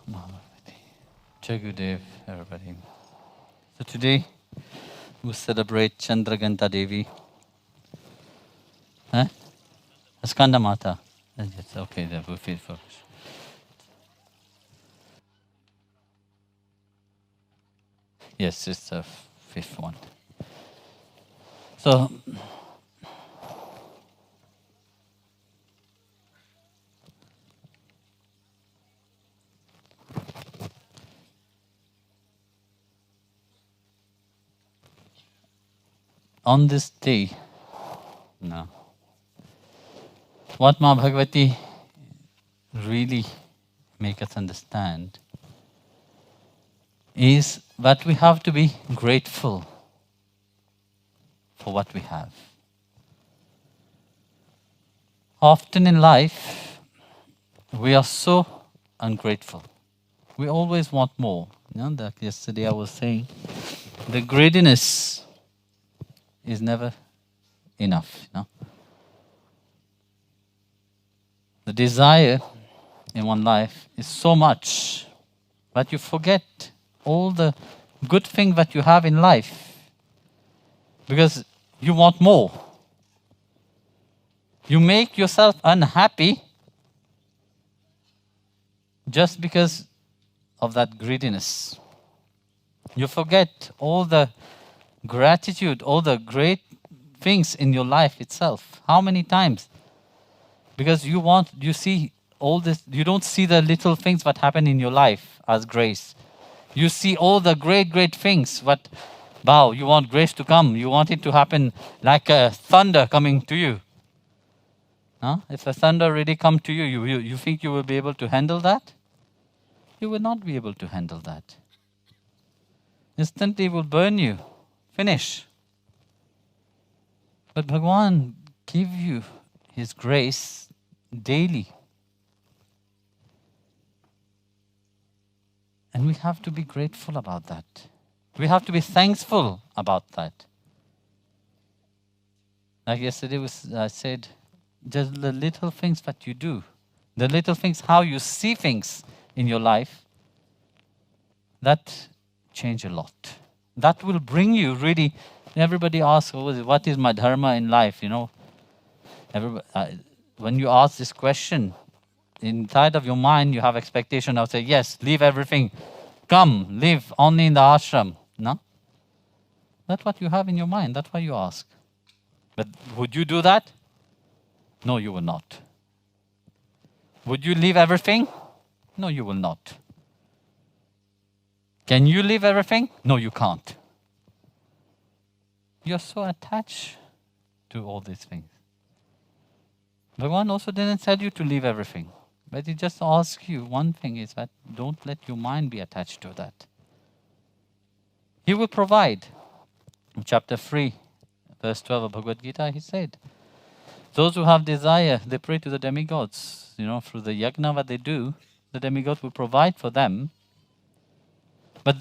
Paramahamsa. Jai Gurudev, everybody. So today we celebrate Chandraganta Devi. Huh? Skanda Mata. Yes, okay, that will fit for us. Yes, it's the fifth one. So, on this day, no, what Ma Bhagavati really make us understand is that we have to be grateful for what we have. Often in life, we are so ungrateful. We always want more. You know, that yesterday I was saying, the greediness is never enough. You know? The desire in one life is so much that you forget all the good things that you have in life because you want more. You make yourself unhappy just because of that greediness. You forget all the gratitude, all the great things in your life itself. How many times? Because you see all this, you don't see the little things that happen in your life as grace. You see all the great, great things. But, wow, you want grace to come. You want it to happen like a thunder coming to you. Huh? If a thunder really come to you, you think you will be able to handle that? You will not be able to handle that. Instantly it will burn you. Finish. But Bhagwan give you His grace daily. And we have to be grateful about that. We have to be thankful about that. Like yesterday I said, just the little things that you do, the little things, how you see things in your life, that change a lot. That will bring you really, everybody asks, what is my dharma in life, you know? When you ask this question, inside of your mind you have expectation of say, yes, leave everything, come, live only in the ashram. No? That's what you have in your mind, that's why you ask. But would you do that? No, you will not. Would you leave everything? No, you will not. Can you leave everything? No, you can't. You're so attached to all these things. Bhagavan also didn't tell you to leave everything. But he just asks you one thing is that don't let your mind be attached to that. He will provide. In chapter 3, verse 12 of Bhagavad Gita, he said, those who have desire, they pray to the demigods. You know, through the yajna that they do, the demigods will provide for them. But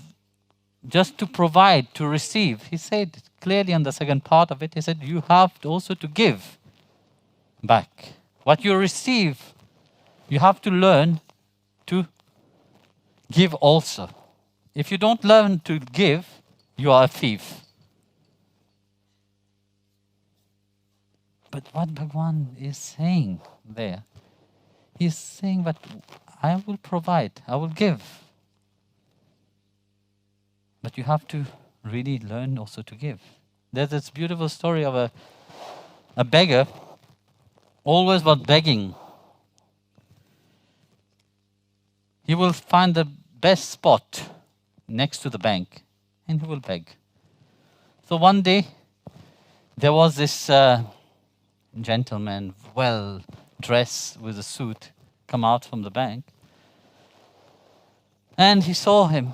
just to provide, to receive, he said clearly on the second part of it, he said, you have also to give back. What you receive, you have to learn to give also. If you don't learn to give, you are a thief. But what Bhagwan is saying there, he's saying that I will provide, I will give. But you have to really learn also to give. There's this beautiful story of a beggar, always was begging. He will find the best spot next to the bank and he will beg. So one day, there was this gentleman, well dressed with a suit, come out from the bank. And he saw him.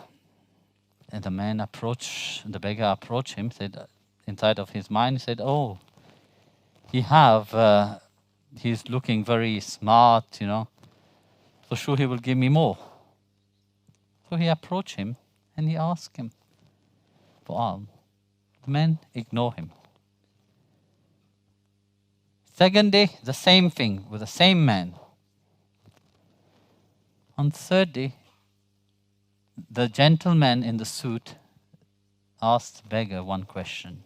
And the man approached, the beggar approached him, said, inside of his mind, he said, oh, he's looking very smart, you know. So sure he will give me more. So he approached him and he asked him for alms. The man ignored him. Second day, the same thing with the same man. On third day, the gentleman in the suit asked the beggar one question.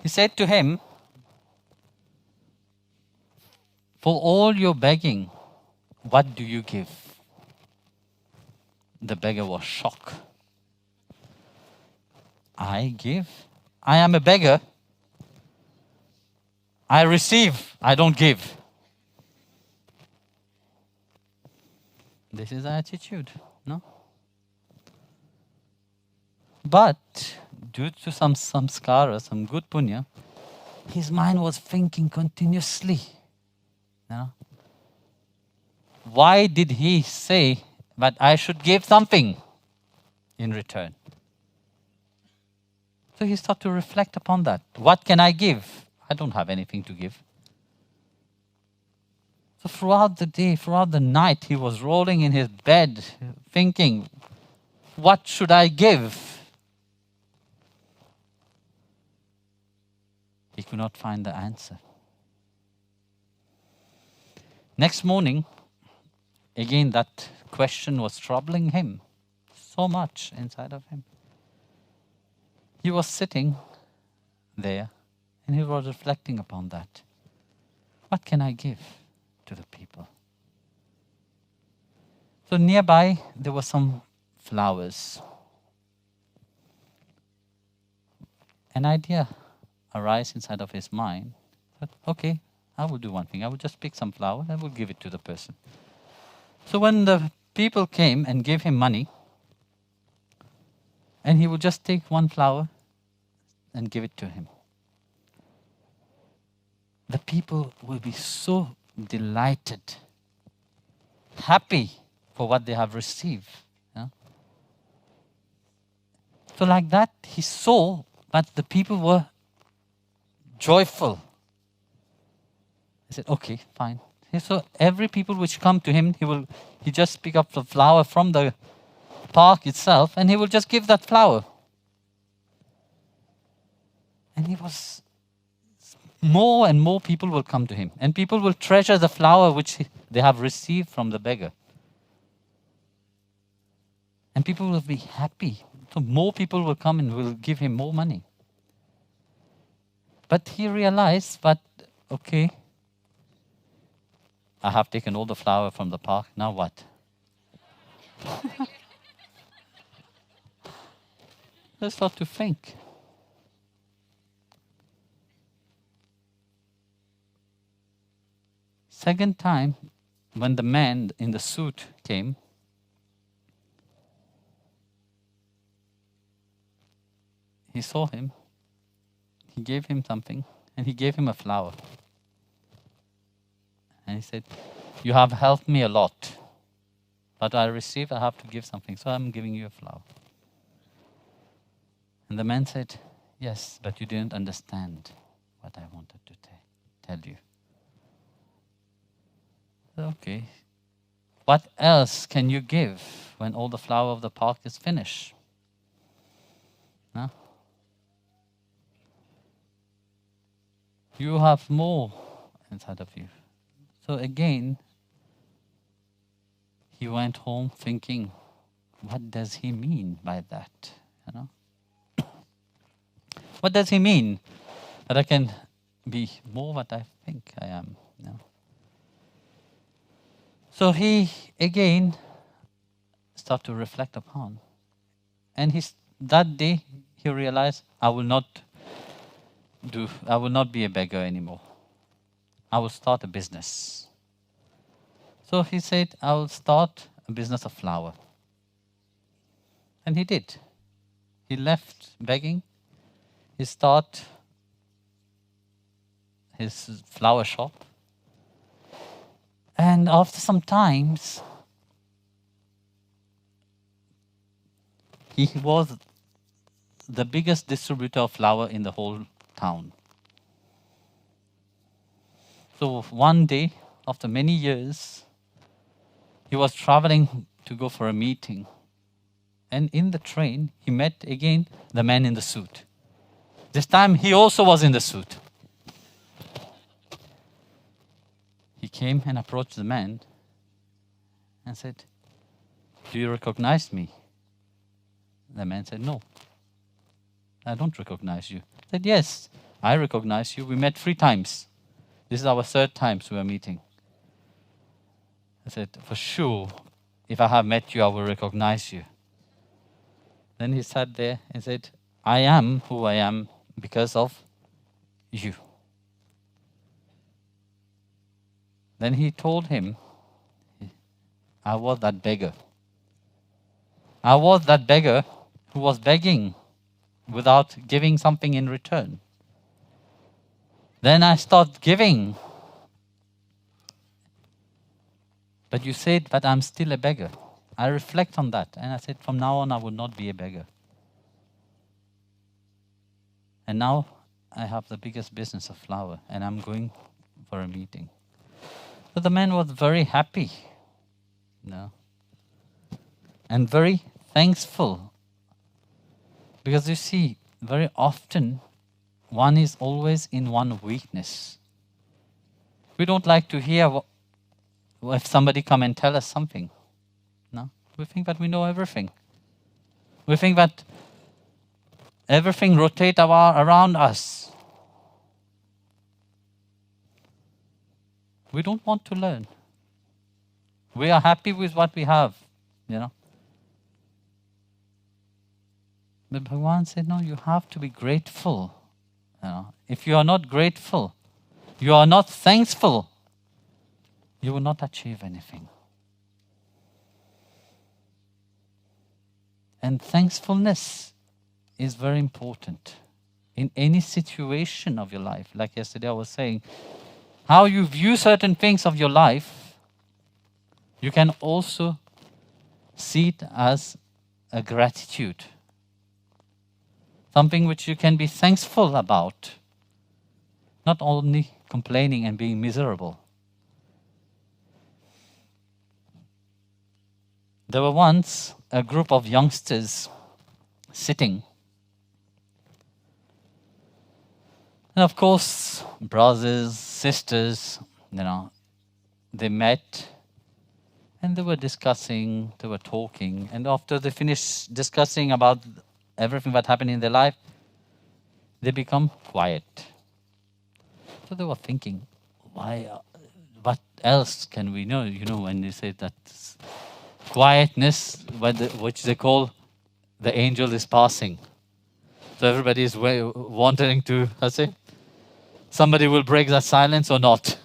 He said to him, "For all your begging, what do you give?" The beggar was shocked. "I give? I am a beggar. I receive, I don't give." This is the attitude, no? But due to some samskara, some good punya, his mind was thinking continuously. You know? Why did he say that I should give something in return? So he started to reflect upon that. What can I give? I don't have anything to give. So throughout the day, throughout the night, he was rolling in his bed thinking, what should I give? He could not find the answer. Next morning, again that question was troubling him so much inside of him. He was sitting there and he was reflecting upon that. What can I give to the people? So nearby there were some flowers. An idea arose inside of his mind. But okay, I will do one thing. I will just pick some flower and I will give it to the person. So when the people came and gave him money, and he would just take one flower and give it to him. The people will be so delighted, happy for what they have received. Yeah? So like that, he saw that the people were joyful. He said, okay, fine. So every people which come to him, he just pick up the flower from the park itself and he will just give that flower. And he was, more and more people will come to him. And people will treasure the flower which they have received from the beggar. And people will be happy. So more people will come and will give him more money. But he realized that, okay, I have taken all the flower from the park, now what? Let's start to think. Second time, when the man in the suit came, he saw him, he gave him something, and he gave him a flower. And he said, you have helped me a lot, but I have to give something, so I'm giving you a flower. And the man said, yes, but you didn't understand what I wanted to tell you. Okay, what else can you give when all the flower of the park is finished? Huh? You have more inside of you. So again, he went home thinking, what does he mean by that? You know? What does he mean that I can be more what I think I am? You know? So he again started to reflect upon. And that day he realized, I will not be a beggar anymore. I will start a business. So he said, I will start a business of flower. And he did. He left begging. He started his flower shop. And after some times, he was the biggest distributor of flower in the whole town. So one day, after many years, he was traveling to go for a meeting. And in the train, he met again the man in the suit. This time, he also was in the suit. He came and approached the man and said, do you recognize me? The man said, no, I don't recognize you. I said, yes, I recognize you. We met 3 times. This is our 3rd time we are meeting. I said, for sure, if I have met you, I will recognize you. Then he sat there and said, I am who I am because of you. Then he told him, I was that beggar. I was that beggar who was begging without giving something in return. Then I started giving. But you said that I'm still a beggar. I reflect on that. And I said, from now on, I will not be a beggar. And now I have the biggest business of flower. And I'm going for a meeting. So the man was very happy. And very thankful. Because you see, very often, one is always in one weakness. We don't like to hear if somebody come and tell us something. No, we think that we know everything. We think that everything rotates around us. We don't want to learn. We are happy with what we have, But Bhagavan said, no, you have to be grateful. If you are not grateful, you are not thankful, you will not achieve anything. And thankfulness is very important in any situation of your life. Like yesterday I was saying, how you view certain things of your life, you can also see it as a gratitude. Something which you can be thankful about. Not only complaining and being miserable. There were once a group of youngsters sitting. And of course, brothers, sisters, they met and they were discussing, they were talking. And after they finished discussing about everything that happened in their life, they become quiet. So they were thinking, what else can we know? When they say that quietness, which they call the angel is passing. So everybody is wanting to, somebody will break that silence or not.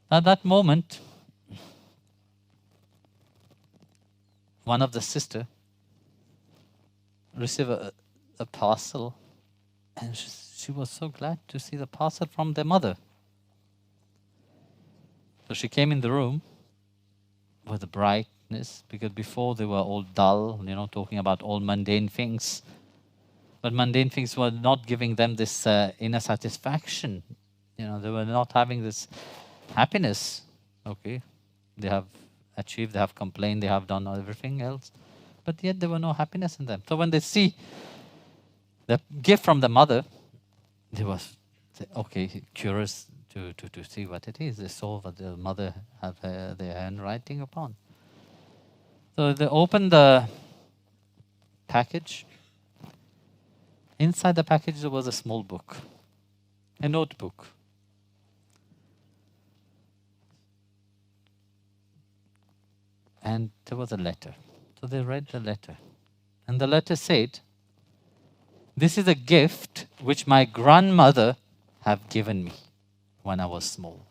At that moment, one of the sisters received a parcel, and she was so glad to see the parcel from their mother. So she came in the room with the brightness, because before they were all dull, talking about all mundane things. But mundane things were not giving them this inner satisfaction. They were not having this happiness. Okay, they have achieved, they have complained, they have done everything else. But yet there were no happiness in them. So when they see the gift from the mother, they were curious to see what it is. They saw that the mother had their handwriting upon. So they opened the package. Inside the package there was a small book, a notebook. And there was a letter. So they read the letter. And the letter said, "This is a gift which my grandmother have given me when I was small."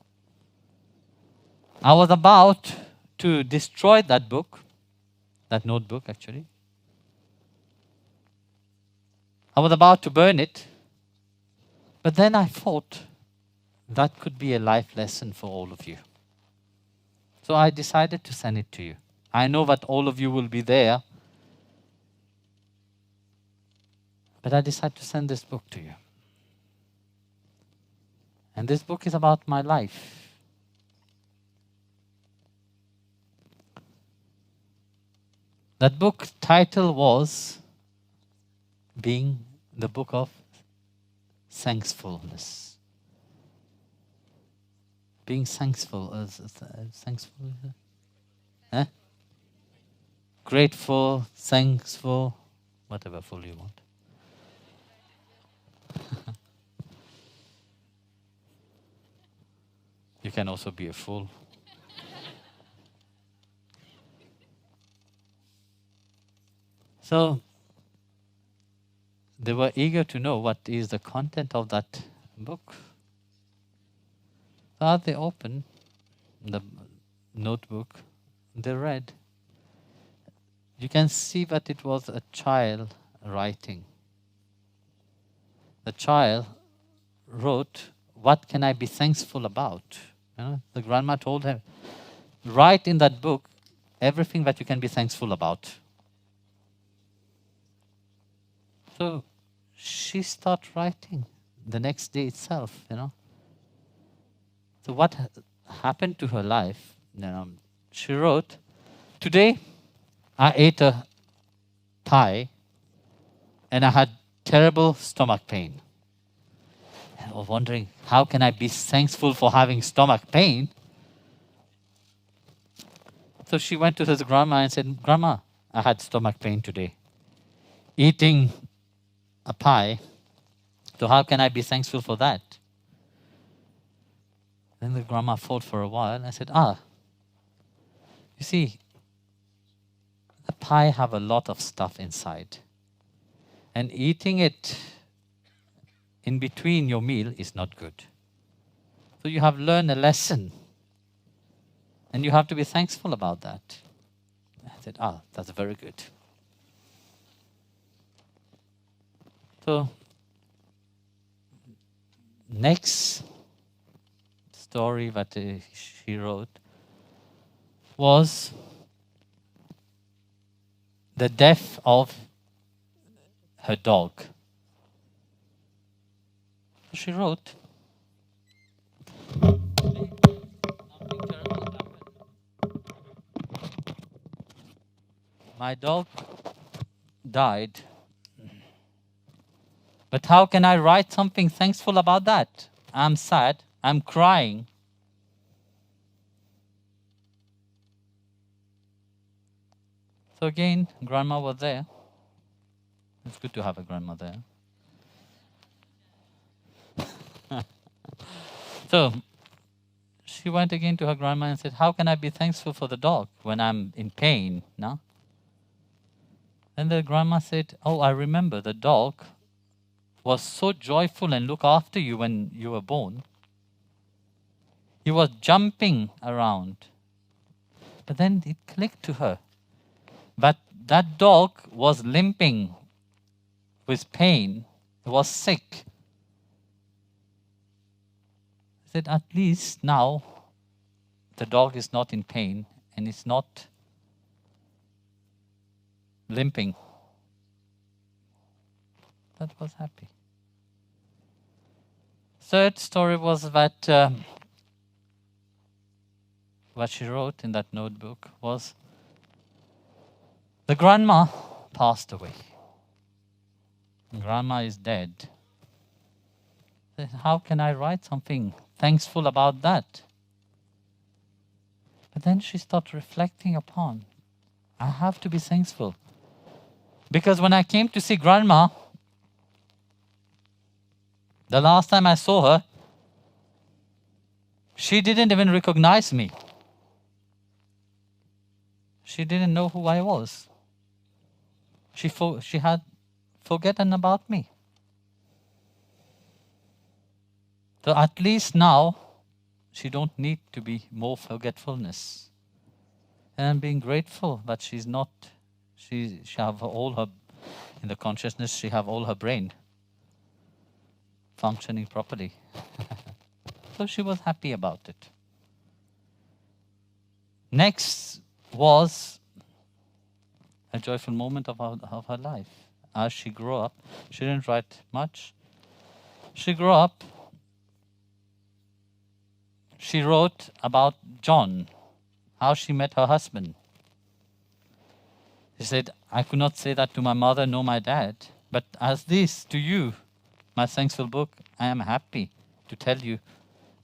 I was about to destroy that book, that notebook actually. I was about to burn it. But then I thought that could be a life lesson for all of you. So I decided to send it to you. I know that all of you will be there. But I decided to send this book to you. And this book is about my life. That book title was being the book of thankfulness. Being thankful. Thankful. Grateful, thankful, whatever full you want. You can also be a fool. So they were eager to know what is the content of that book. So as they opened the notebook, they read. You can see that it was a child writing. The child wrote, "What can I be thankful about?" The grandma told him, write in that book everything that you can be thankful about. So she started writing the next day itself, So what happened to her life? She wrote, "Today I ate a pie and I had terrible stomach pain." And I was wondering, how can I be thankful for having stomach pain? So she went to his grandma and said, "Grandma, I had stomach pain today, eating a pie. So how can I be thankful for that?" Then the grandma thought for a while and said, you see, a pie have a lot of stuff inside. And eating it in between your meal is not good. So you have learned a lesson. And you have to be thankful about that. I said, that's very good. So, next story that she wrote was the death of her dog. She wrote, "Nothing terrible happened. My dog died. But how can I write something thankful about that? I'm sad. I'm crying. So again, grandma was there. It's good to have a grandma there. So she went again to her grandma and said, how can I be thankful for the dog when I'm in pain? No? Then the grandma said, I remember the dog was so joyful and looked after you when you were born. He was jumping around. But then it clicked to her. But that dog was limping with pain. He was sick. I said, at least now the dog is not in pain and it's not limping. That was happy. Third story was that what she wrote in that notebook was the grandma passed away. Grandma is dead. How can I write something thankful about that? But then she started reflecting upon, I have to be thankful. Because when I came to see grandma, the last time I saw her, she didn't even recognize me. She didn't know who I was. She had forgotten about me. So at least now, she don't need to be more forgetfulness. And I'm being grateful that she's not, she have all her, in the consciousness, she have all her brain functioning properly. So she was happy about it. Next was a joyful moment of her life. As she grew up, she didn't write much. She grew up, she wrote about John, how she met her husband. She said, I could not say that to my mother nor my dad, but as this to you, my thankful book, I am happy to tell you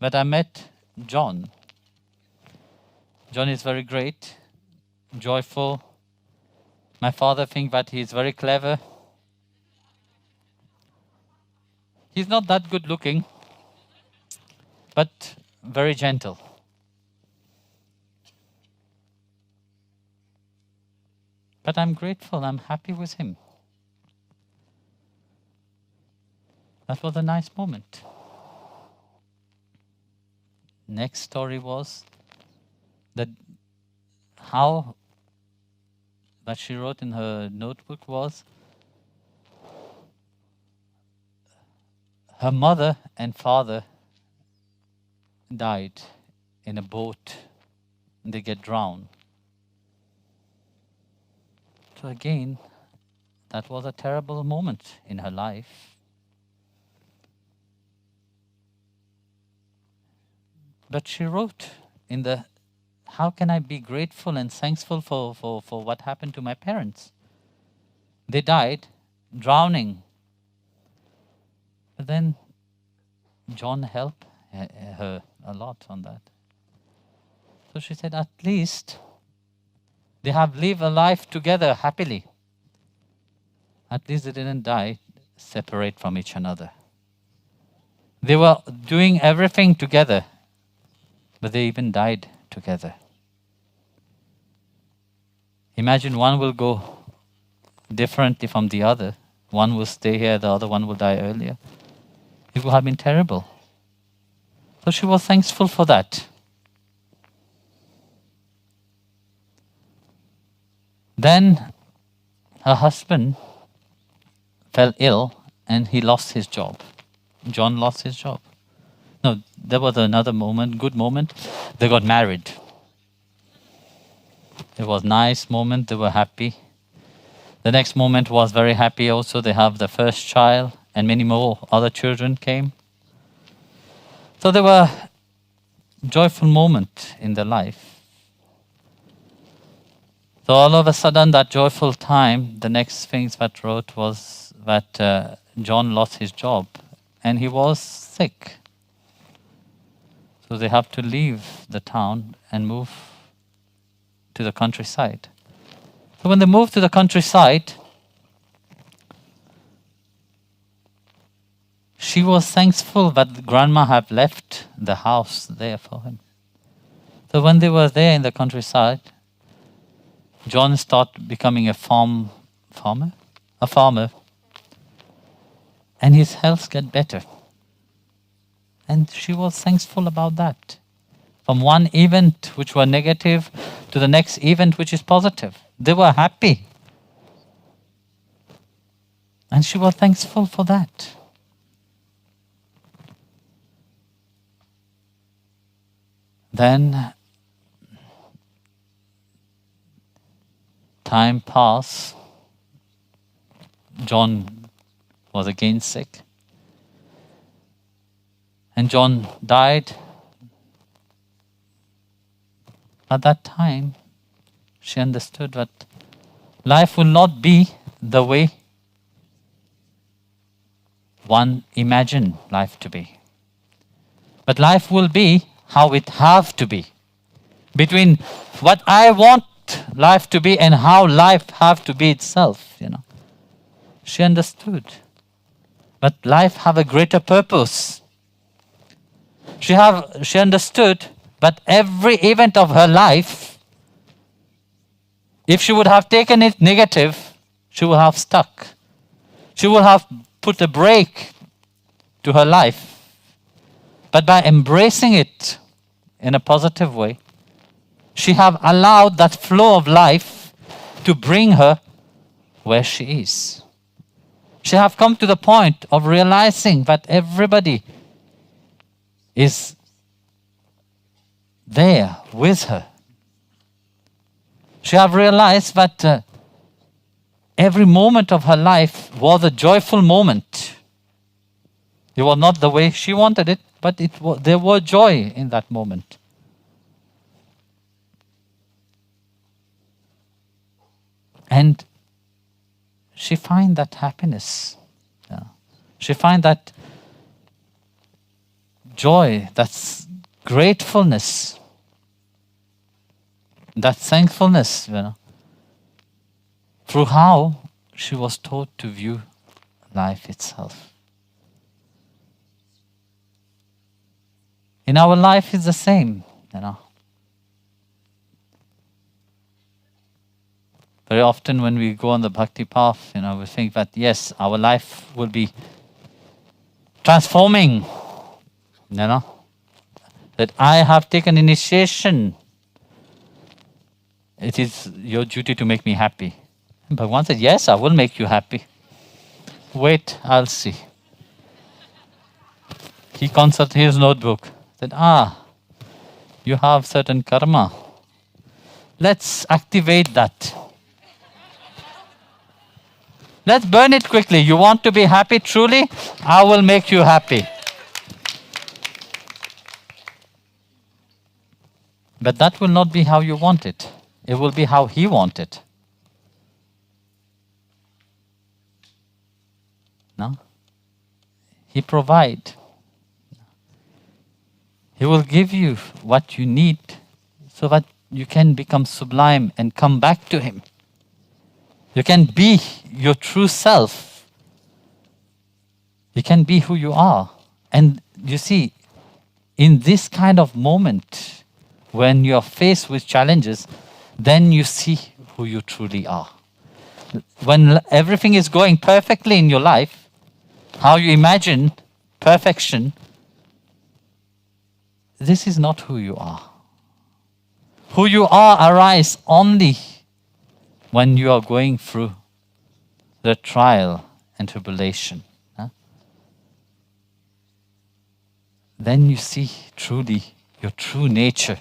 that I met John. John is very great. joyful. My father thinks that he's very clever. He's not that good looking, but very gentle. But I'm grateful, I'm happy with him. That was a nice moment. Next story was that how that she wrote in her notebook was her mother and father died in a boat and they get drowned. So again, that was a terrible moment in her life. But she wrote in the, how can I be grateful and thankful for what happened to my parents? They died drowning. But then John helped her a lot on that. So she said, at least they have lived a life together happily. At least they didn't die separate from each another. They were doing everything together, but they even died together. Imagine one will go differently from the other. One will stay here, the other one will die earlier. It would have been terrible. So she was thankful for that. Then her husband fell ill and he lost his job. John lost his job. No, there was another moment, good moment. They got married. It was a nice moment. They were happy. The next moment was very happy also. They have the first child and many more other children came. So there were joyful moment in their life. So all of a sudden, that joyful time, the next things that wrote was that John lost his job and he was sick. So they have to leave the town and move to the countryside. So when they moved to the countryside, she was thankful that grandma had left the house there for him. So when they were there in the countryside, John started becoming a farmer, and his health got better. And she was thankful about that. From one event which was negative to the next event which is positive. They were happy. And she was thankful for that. Then time passed. John was again sick. And John died. At that time, she understood that life will not be the way one imagined life to be. But life will be how it have to be. Between what I want life to be and how life have to be itself, She understood. But life have a greater purpose. She understood that every event of her life, if she would have taken it negative, she would have stuck. She would have put a break to her life. But by embracing it in a positive way, she have allowed that flow of life to bring her where she is. She have come to the point of realizing that everybody is there with her. She have realized that every moment of her life was a joyful moment. It was not the way she wanted it, but there was joy in that moment. And she find that happiness. She find that joy, that gratefulness. That thankfulness, through how she was taught to view life itself. In our life, it's the same, Very often when we go on the bhakti path, we think that yes, our life will be transforming, that I have taken initiation. It is your duty to make me happy. And Bhagavan said, yes, I will make you happy. Wait, I'll see. He consulted his notebook. Said, you have certain karma. Let's activate that. Let's burn it quickly. You want to be happy truly? I will make you happy. But that will not be how you want it. It will be how he wants it. No? He provides. He will give you what you need so that you can become sublime and come back to him. You can be your true self. You can be who you are. And you see, in this kind of moment, when you are faced with challenges, then you see who you truly are. When everything is going perfectly in your life, how you imagine perfection, this is not who you are. Who you are arises only when you are going through the trial and tribulation. Then you see truly your true nature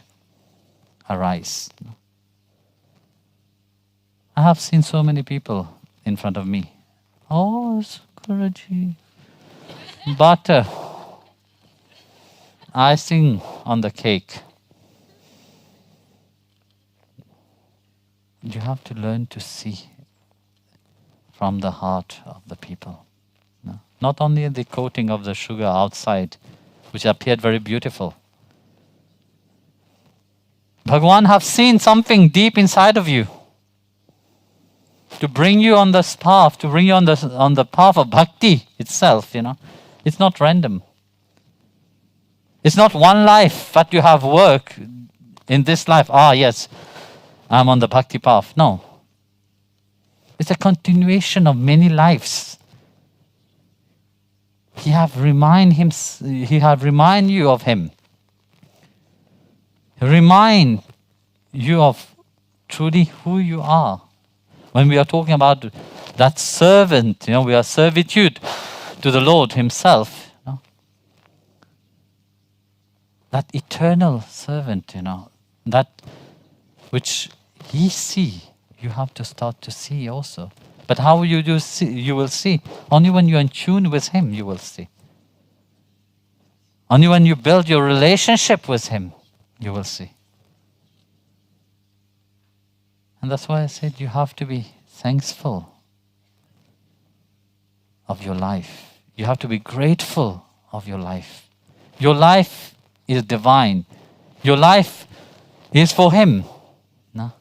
arise. I have seen so many people in front of me. Oh, Guruji, butter, icing on the cake. You have to learn to see from the heart of the people. Not only the coating of the sugar outside, which appeared very beautiful. Bhagavan have seen something deep inside of you to bring you on this path, to bring you on the path of bhakti itself. It's not random. It's not one life that you have work in this life. Yes, I'm on the bhakti path. No. It's a continuation of many lives. He have remind you of him. Remind you of truly who you are. When we are talking about that servant, we are servitude to the Lord himself. That eternal servant, that which he see, you have to start to see also. But how you do see, you will see. Only when you're in tune with him, you will see. Only when you build your relationship with him, you will see. And that's why I said you have to be thankful of your life. You have to be grateful of your life. Your life is divine. Your life is for him. No?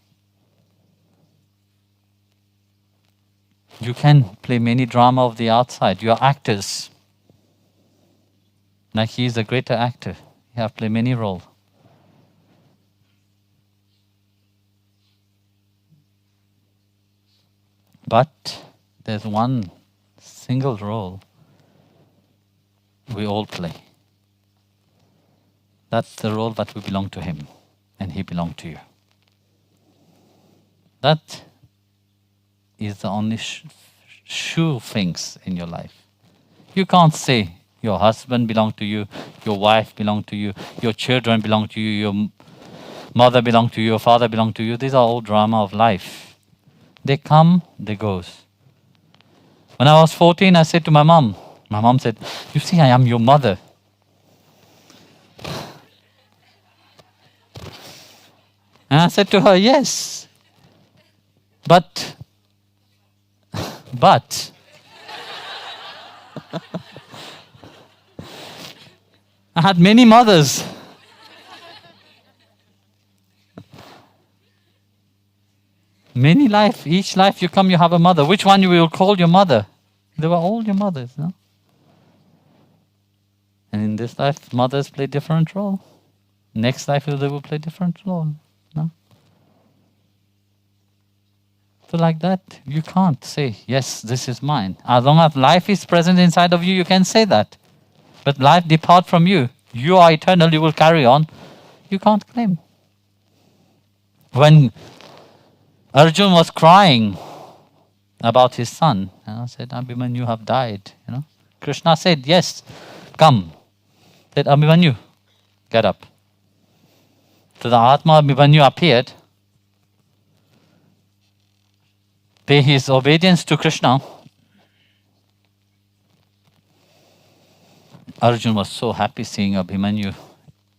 You can play many drama of the outside. You are actors. Like he is a greater actor. You have played many roles. But there's one single role we all play. That's the role that we belong to him and he belongs to you. That is the only sure things in your life. You can't say your husband belongs to you, your wife belongs to you, your children belong to you, your mother belongs to you, your father belongs to you. These are all drama of life. They come, they goes. When I was 14, I said to my mom said, you see, I am your mother. And I said to her, yes. But I had many mothers. Many life, each life you come, you have a mother. Which one you will call your mother? They were all your mothers, no? And in this life, mothers play different role. Next life, they will play different role, no? So like that, you can't say, yes, this is mine. As long as life is present inside of you, you can say that. But life depart from you. You are eternal, you will carry on. You can't claim. When Arjun was crying about his son, said, Abhimanyu, you have died. Krishna said, yes, come. Said, Abhimanyu, get up. So the Atma Abhimanyu appeared, pay his obedience to Krishna. Arjun was so happy seeing Abhimanyu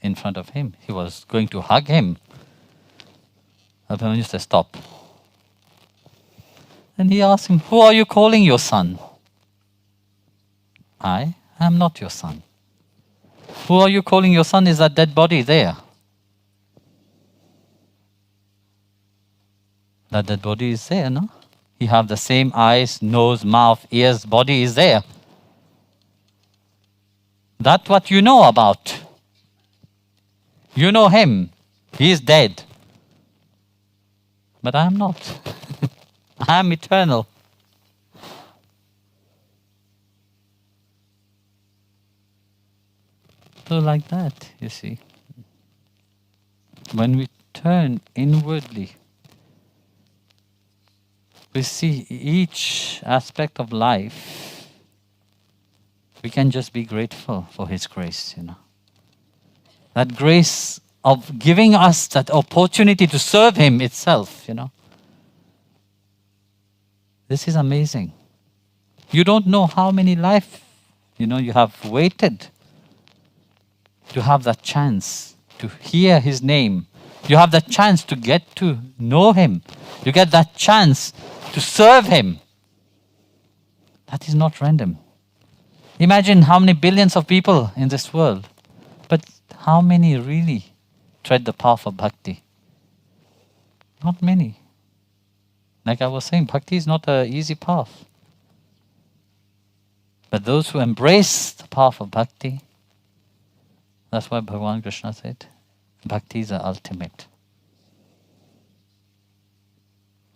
in front of him. He was going to hug him. Abhimanyu said, stop. And he asked him, who are you calling your son? I am not your son. Who are you calling your son is that dead body there. That dead body is there, no? You have the same eyes, nose, mouth, ears, body is there. That's what you know about. You know him. He is dead. But I am not. I am eternal. So like that, you see. When we turn inwardly, we see each aspect of life. We can just be grateful for His grace, That grace of giving us that opportunity to serve Him itself, This is amazing. You don't know how many lives, you have waited to have that chance to hear His name. You have that chance to get to know Him. You get that chance to serve Him. That is not random. Imagine how many billions of people in this world, but how many really tread the path of bhakti? Not many. Like I was saying, bhakti is not an easy path. But those who embrace the path of bhakti, that's why Bhagavan Krishna said, bhakti is the ultimate.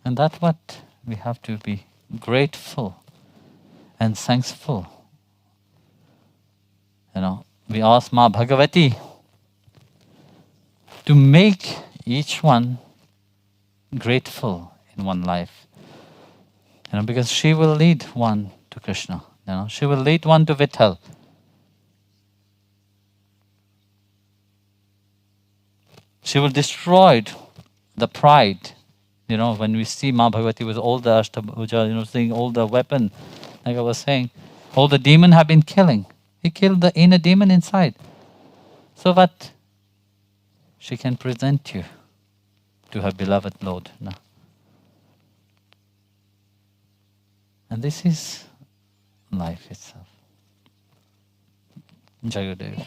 And that's what we have to be grateful and thankful. We ask Ma Bhagavati to make each one grateful in one life. Because she will lead one to Krishna. She will lead one to Vitthal. She will destroy the pride. When we see Ma Bhagavati with all the Ashtabhuja, seeing all the weapon, like I was saying, all the demons have been killing. He killed the inner demon inside. So that she can present you to her beloved Lord. And this is life itself. Jai Gurudev.